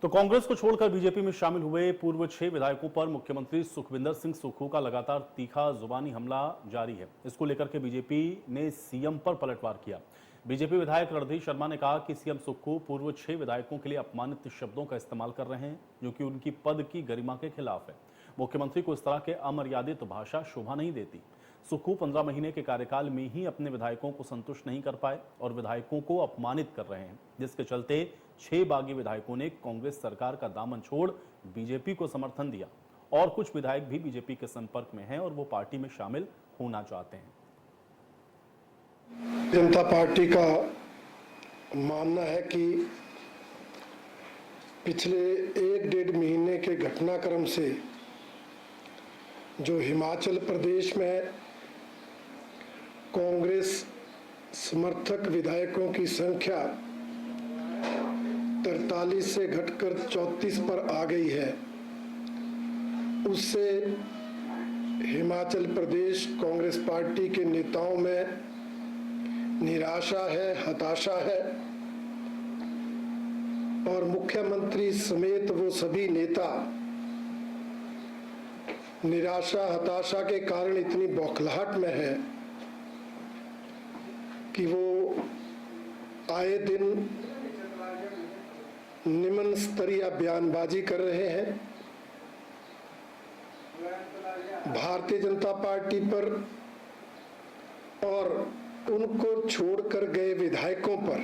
तो कांग्रेस को छोड़कर बीजेपी में शामिल हुए पूर्व 6 विधायकों पर मुख्यमंत्री सुखविंदर सिंह सुक्खू का लगातार तीखा जुबानी हमला जारी है। इसको लेकर के बीजेपी ने सीएम पर पलटवार किया। बीजेपी विधायक रणधीर शर्मा ने कहा कि सीएम सुक्खू पूर्व 6 विधायकों के लिए अपमानित शब्दों का इस्तेमाल कर रहे हैं, जो कि उनकी पद की गरिमा के खिलाफ है। मुख्यमंत्री को इस तरह के अमर्यादित भाषा शोभा नहीं देती। सुक्खू 15 महीने के कार्यकाल में ही अपने विधायकों को संतुष्ट नहीं कर पाए और विधायकों को अपमानित कर रहे हैं, जिसके चलते 6 बागी विधायकों ने कांग्रेस सरकार का दामन छोड़ बीजेपी को समर्थन दिया और कुछ विधायक भी बीजेपी के संपर्क में हैं और वो पार्टी में शामिल होना चाहते हैं। जनता पार्टी का मानना है कि पिछले 1-1.5 महीने के घटनाक्रम से जो हिमाचल प्रदेश में कांग्रेस समर्थक विधायकों की संख्या 43 से घटकर 34 पर आ गई है, उससे हिमाचल प्रदेश कांग्रेस पार्टी के नेताओं में निराशा है, हताशा है और मुख्यमंत्री समेत वो सभी नेता निराशा हताशा के कारण इतनी बौखलाहट में है कि वो आए दिन निम्न स्तरीय बयानबाजी कर रहे हैं। भारतीय जनता पार्टी पर और उनको छोड़कर गए विधायकों पर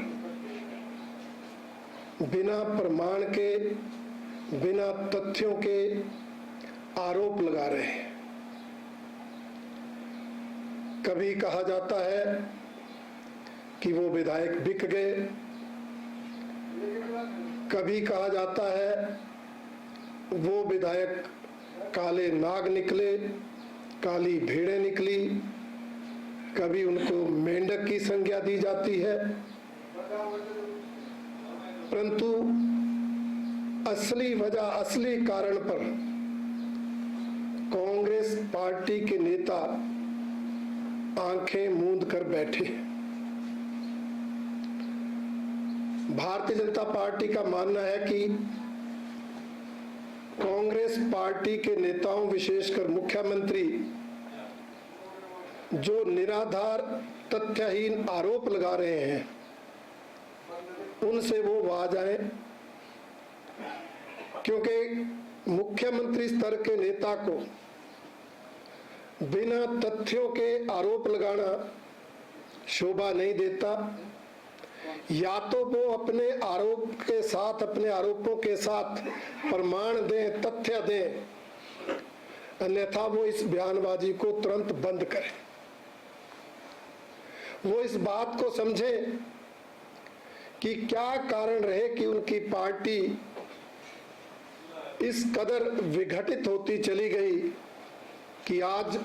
बिना प्रमाण के, बिना तथ्यों के आरोप लगा रहे हैं। कभी कहा जाता है कि वो विधायक बिक गए, कभी कहा जाता है वो विधायक काले नाग निकले, काली भेड़ें निकली, कभी उनको मेंढक की संज्ञा दी जाती है, परंतु असली वजह, असली कारण पर कांग्रेस पार्टी के नेता आंखें मूंद कर बैठे। भारतीय जनता पार्टी का मानना है कि कांग्रेस पार्टी के नेताओं, विशेषकर मुख्यमंत्री, जो निराधार तथ्यहीन आरोप लगा रहे हैं, उनसे वो बाज आए, क्योंकि मुख्यमंत्री स्तर के नेता को बिना तथ्यों के आरोप लगाना शोभा नहीं देता। या तो वो अपने आरोप के साथ, अपने आरोपों के साथ प्रमाण दें, तथ्य दें, अन्यथा वो इस बयानबाजी को तुरंत बंद करें। वो इस बात को समझें कि क्या कारण रहे कि उनकी पार्टी इस कदर विघटित होती चली गई कि आज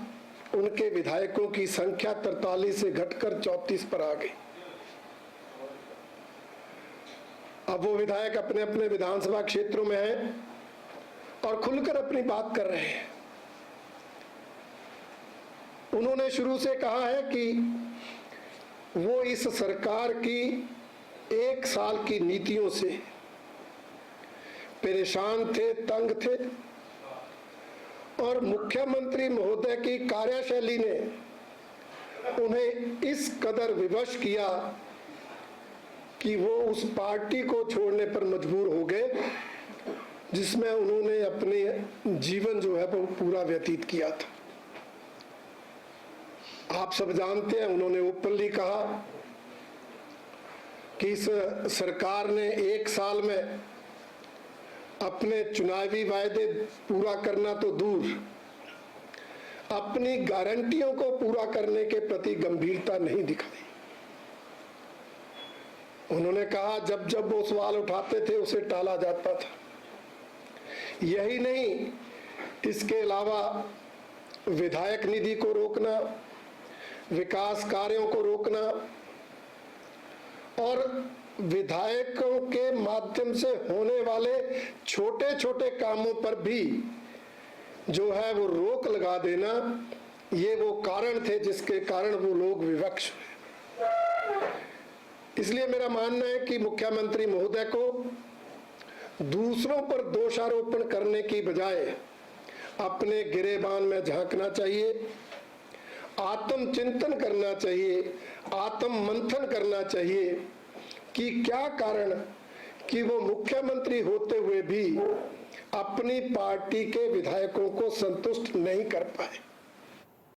उनके विधायकों की संख्या 43 से घटकर 34 पर आ गई। अब वो विधायक अपने अपने विधानसभा क्षेत्रों में हैं और खुलकर अपनी बात कर रहे हैं। उन्होंने शुरू से कहा है कि वो इस सरकार की 1 साल की नीतियों से परेशान थे, तंग थे और मुख्यमंत्री महोदय की कार्यशैली ने उन्हें इस कदर विवश किया कि वो उस पार्टी को छोड़ने पर मजबूर हो गए जिसमें उन्होंने अपने जीवन जो है वो पूरा व्यतीत किया था। आप सब जानते हैं, उन्होंने ओपनली कहा कि इस सरकार ने 1 साल में अपने चुनावी वायदे पूरा करना तो दूर, अपनी गारंटियों को पूरा करने के प्रति गंभीरता नहीं दिखाई। उन्होंने कहा जब जब वो सवाल उठाते थे उसे टाला जाता था। यही नहीं, इसके अलावा विधायक निधि को रोकना, विकास कार्यों को रोकना और विधायकों के माध्यम से होने वाले छोटे छोटे कामों पर भी जो है वो रोक लगा देना, ये वो कारण थे जिसके कारण वो लोग विवश हुए। इसलिए मेरा मानना है कि मुख्यमंत्री महोदय को दूसरों पर दोषारोपण करने की बजाय अपने गिरेबान में झांकना चाहिए, आत्मचिंतन करना चाहिए, आत्म मंथन करना चाहिए कि क्या कारण कि वो मुख्यमंत्री होते हुए भी अपनी पार्टी के विधायकों को संतुष्ट नहीं कर पाए।